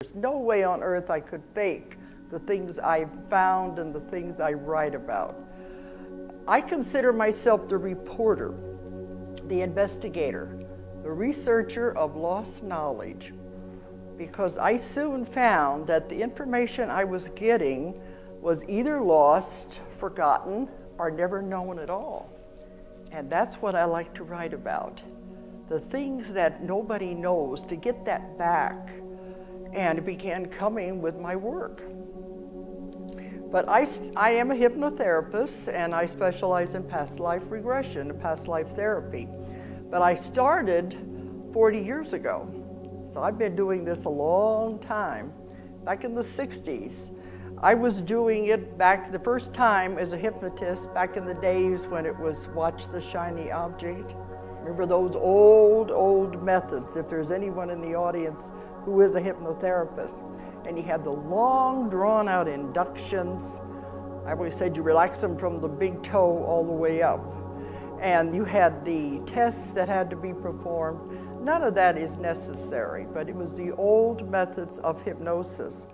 There's no way on earth I could fake the things I found and the things I write about. I consider myself the reporter, the investigator, the researcher of lost knowledge, because I soon found that the information I was getting was either lost, forgotten, or never known at all. And that's what I like to write about. The things that nobody knows, to get that back. And it began coming with my work. But I am a hypnotherapist, and I specialize in past life regression and past life therapy. But I started 40 years ago. So I've been doing this a long time. Back in the 60s. I was doing it back the first time as a hypnotist back in the days when it was watch the shiny object. Remember those old methods, if there's anyone in the audience who is a hypnotherapist. And you had the long drawn out inductions. I always said you relax them from the big toe all the way up. And you had the tests that had to be performed. None of that is necessary, but it was the old methods of hypnosis.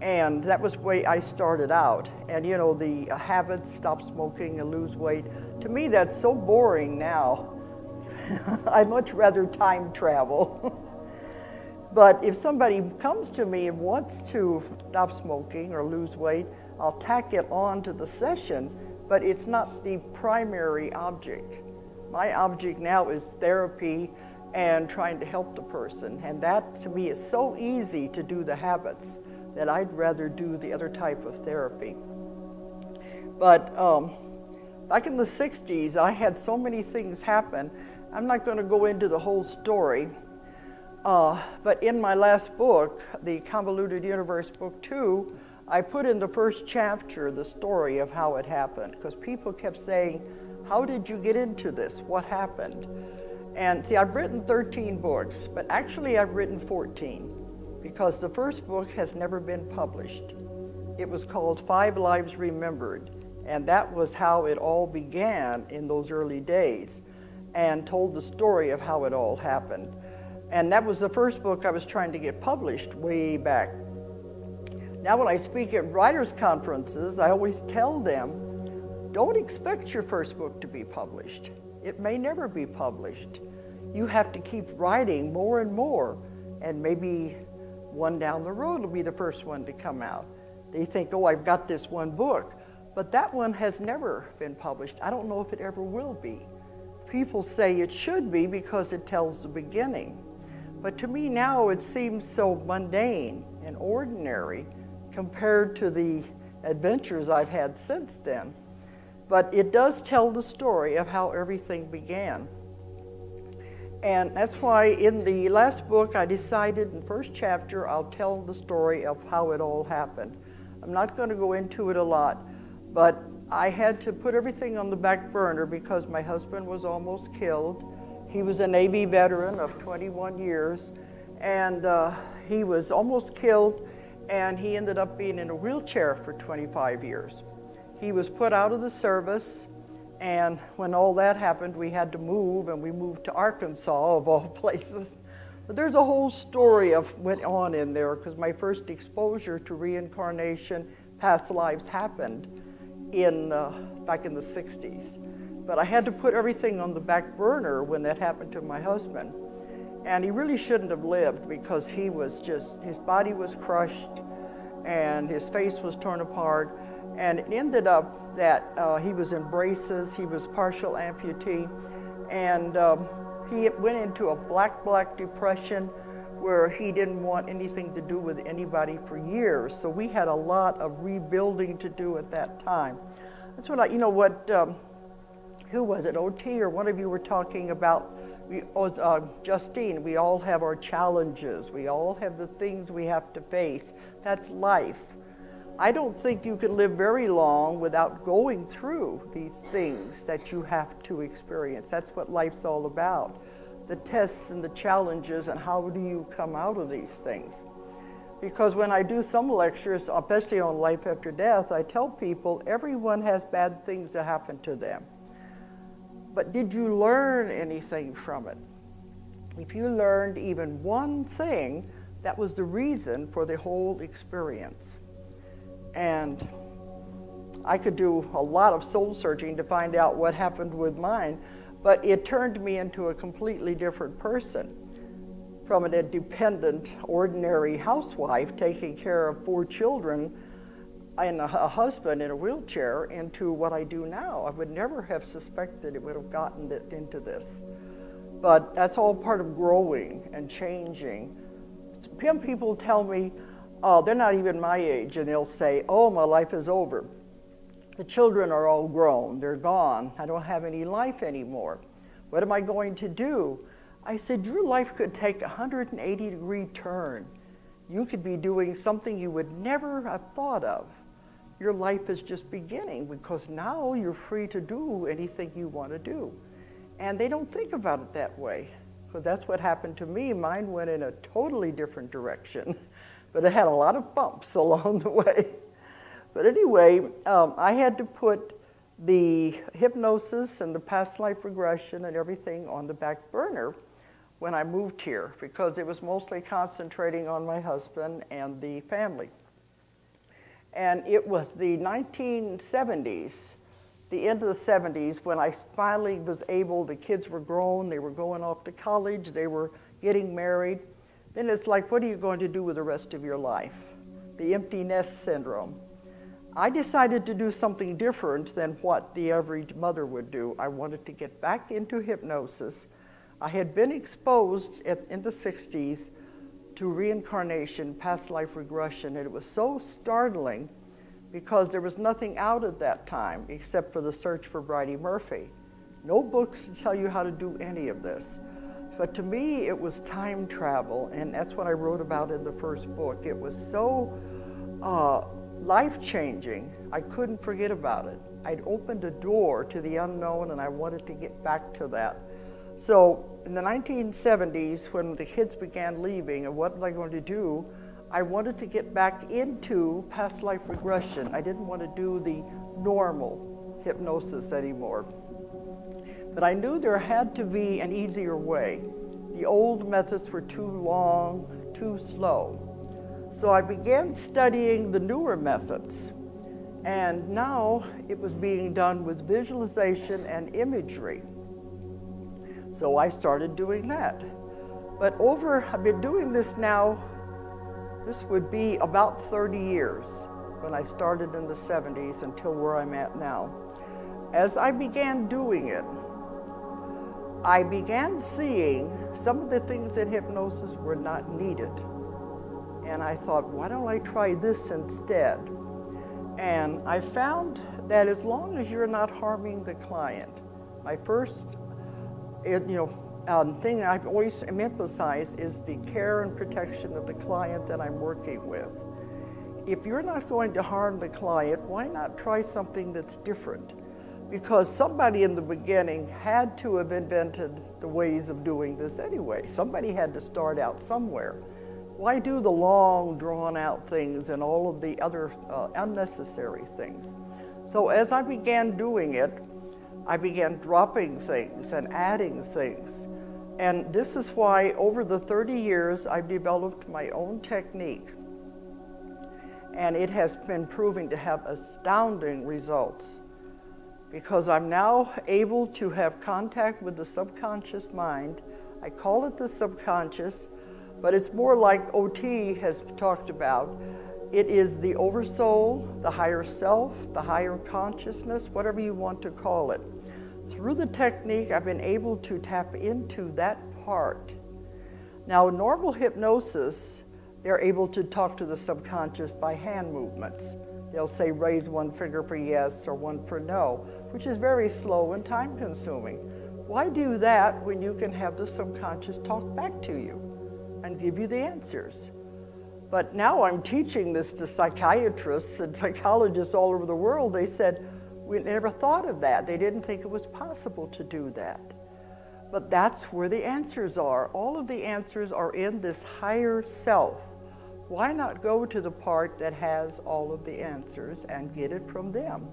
And that was the way I started out. And you know, the habits, stop smoking and lose weight. To me, that's so boring now. I'd much rather time travel. But if somebody comes to me and wants to stop smoking or lose weight, I'll tack it on to the session, but it's not the primary object. My object now is therapy and trying to help the person. And that, to me, is so easy to do the habits that I'd rather do the other type of therapy. But back in the 60s, I had so many things happen. I'm not going to go into the whole story. But in my last book, the Convoluted Universe, Book 2, I put in the first chapter the story of how it happened, because people kept saying, how did you get into this? What happened? And see, I've written 13 books, but actually I've written 14, because the first book has never been published. It was called 5 Lives Remembered, and that was how it all began in those early days, and told the story of how it all happened. And that was the first book I was trying to get published way back. Now when I speak at writers' conferences, I always tell them, don't expect your first book to be published. It may never be published. You have to keep writing more and more, and maybe one down the road will be the first one to come out. They think, oh, I've got this one book, but that one has never been published. I don't know if it ever will be. People say it should be because it tells the beginning. But to me now it seems so mundane and ordinary compared to the adventures I've had since then. But it does tell the story of how everything began. And that's why in the last book I decided in the first chapter I'll tell the story of how it all happened. I'm not going to go into it a lot, but I had to put everything on the back burner because my husband was almost killed. He was a Navy veteran of 21 years, and he was almost killed, and he ended up being in a wheelchair for 25 years. He was put out of the service, and when all that happened, we had to move, and we moved to Arkansas, of all places. But there's a whole story of went on in there, because my first exposure to reincarnation, past lives happened back in the 60s. But I had to put everything on the back burner when that happened to my husband. And he really shouldn't have lived because he was just, his body was crushed and his face was torn apart. And it ended up that he was in braces, he was partial amputee, and he went into a black depression where he didn't want anything to do with anybody for years. So we had a lot of rebuilding to do at that time. That's what who was it, OT or one of you were talking about, Justine, we all have our challenges. We all have the things we have to face. That's life. I don't think you can live very long without going through these things that you have to experience. That's what life's all about. The tests and the challenges and how do you come out of these things. Because when I do some lectures, especially on life after death, I tell people everyone has bad things that happen to them. But did you learn anything from it? If you learned even one thing, That was the reason for the whole experience. And I could do a lot of soul searching to find out what happened with mine, but it turned me into a completely different person. From an independent, ordinary housewife taking care of 4 children and a husband in a wheelchair into what I do now. I would never have suspected it would have gotten it into this. But that's all part of growing and changing. Some people tell me, oh, they're not even my age, and they'll say, oh, my life is over. The children are all grown, they're gone. I don't have any life anymore. What am I going to do? I said, your life could take a 180-degree turn. You could be doing something you would never have thought of. Your life is just beginning because now you're free to do anything you want to do. And they don't think about it that way, because that's what happened to me. Mine went in a totally different direction, but it had a lot of bumps along the way. But anyway, I had to put the hypnosis and the past life regression and everything on the back burner when I moved here, because it was mostly concentrating on my husband and the family. And it was the 1970s, the end of the 70s, when I finally was able, the kids were grown, they were going off to college, they were getting married. Then it's like, what are you going to do with the rest of your life? The empty nest syndrome. I decided to do something different than what the average mother would do. I wanted to get back into hypnosis. I had been exposed in the 60s to reincarnation, past life regression, and it was so startling because there was nothing out at that time except for the search for Bridie Murphy. No books to tell you how to do any of this. But to me, it was time travel, and that's what I wrote about in the first book. It was so life-changing, I couldn't forget about it. I'd opened a door to the unknown, and I wanted to get back to that. So in the 1970s, when the kids began leaving, and what was I going to do, I wanted to get back into past life regression. I didn't want to do the normal hypnosis anymore. But I knew there had to be an easier way. The old methods were too long, too slow. So I began studying the newer methods. And now it was being done with visualization and imagery. So I started doing that. But I've been doing this now, this would be about 30 years when I started in the 70s until where I'm at now. As I began doing it, I began seeing some of the things in hypnosis were not needed. And I thought, why don't I try this instead? And I found that as long as you're not harming the client, my first thing I've always emphasized is the care and protection of the client that I'm working with. If you're not going to harm the client, why not try something that's different? Because somebody in the beginning had to have invented the ways of doing this anyway. Somebody had to start out somewhere. Why do the long, drawn-out things and all of the other unnecessary things? So as I began doing it, I began dropping things and adding things. And this is why over the 30 years I've developed my own technique. And it has been proving to have astounding results, because I'm now able to have contact with the subconscious mind. I call it the subconscious, but it's more like OT has talked about. It is the oversoul, the higher self, the higher consciousness, whatever you want to call it. Through the technique, I've been able to tap into that part. Now, in normal hypnosis, they're able to talk to the subconscious by hand movements. They'll say, raise one finger for yes or one for no, which is very slow and time-consuming. Why do that when you can have the subconscious talk back to you and give you the answers? But now I'm teaching this to psychiatrists and psychologists all over the world. They said, we never thought of that. They didn't think it was possible to do that. But that's where the answers are. All of the answers are in this higher self. Why not go to the part that has all of the answers and get it from them?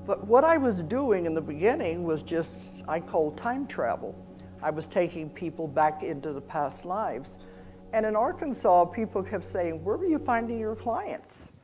But what I was doing in the beginning was just, I call time travel. I was taking people back into the past lives. And in Arkansas, people kept saying, where were you finding your clients?